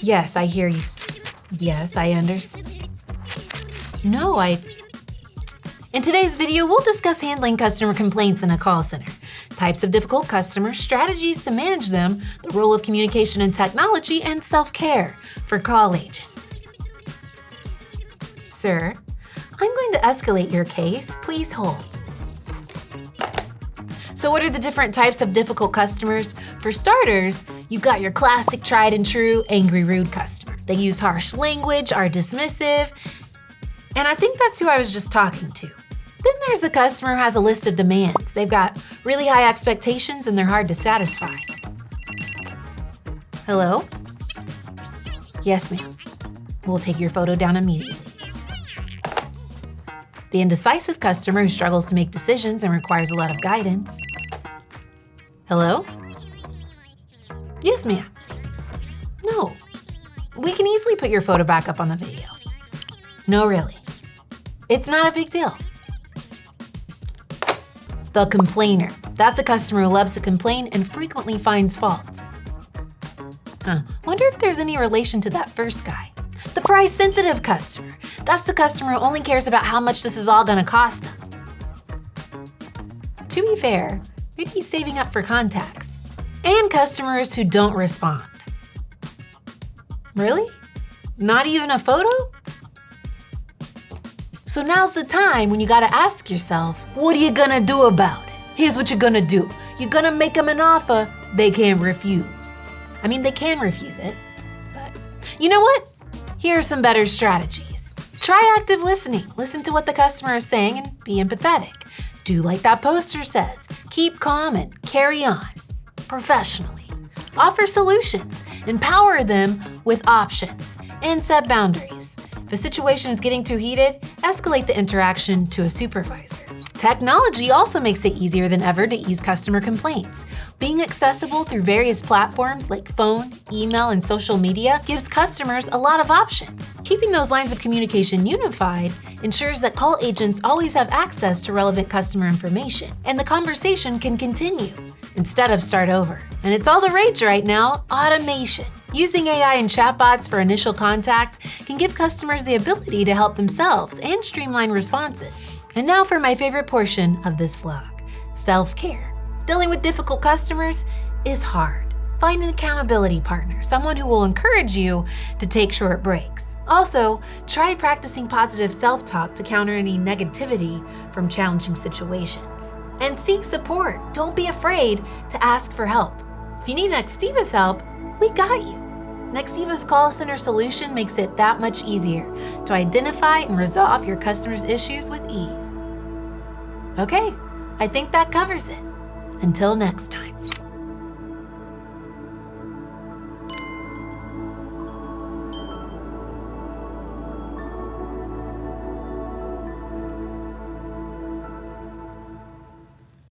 Yes, I hear you. Yes, I understand. No, In today's video, we'll discuss handling customer complaints in a call center, types of difficult customers, strategies to manage them, the role of communication and technology, and self-care for call agents. Sir, I'm going to escalate your case. Please hold. So what are the different types of difficult customers? For starters, you've got your classic tried and true angry, rude customer. They use harsh language, are dismissive, and I think that's who I was just talking to. Then there's the customer who has a list of demands. They've got really high expectations and they're hard to satisfy. Hello? Yes, ma'am. We'll take your photo down immediately. The indecisive customer who struggles to make decisions and requires a lot of guidance. Hello? Yes, ma'am. No. We can easily put your photo back up on the video. No, really. It's not a big deal. The complainer. That's a customer who loves to complain and frequently finds faults. Wonder if there's any relation to that first guy. The price-sensitive customer. That's the customer who only cares about how much this is all gonna cost him. To be fair, maybe he's saving up for contacts. And customers who don't respond. Really? Not even a photo? So now's the time when you gotta ask yourself, what are you gonna do about it? Here's what you're gonna do. You're gonna make them an offer they can't refuse. I mean, they can refuse it, but you know what? Here are some better strategies. Try active listening. Listen to what the customer is saying and be empathetic. Do like that poster says. Keep calm and carry on. Professionally. Offer solutions. Empower them with options. And set boundaries. If a situation is getting too heated, escalate the interaction to a supervisor. Technology also makes it easier than ever to ease customer complaints. Being accessible through various platforms like phone, email, and social media gives customers a lot of options. Keeping those lines of communication unified ensures that call agents always have access to relevant customer information, and the conversation can continue instead of start over. And it's all the rage right now, automation. Using AI and chatbots for initial contact can give customers the ability to help themselves and streamline responses. And now for my favorite portion of this vlog, self-care. Dealing with difficult customers is hard. Find an accountability partner, someone who will encourage you to take short breaks. Also, try practicing positive self-talk to counter any negativity from challenging situations. And seek support. Don't be afraid to ask for help. If you need Nextiva's help, we got you. Nextiva's call center solution makes it that much easier to identify and resolve your customers' issues with ease. Okay, I think that covers it. Until next time.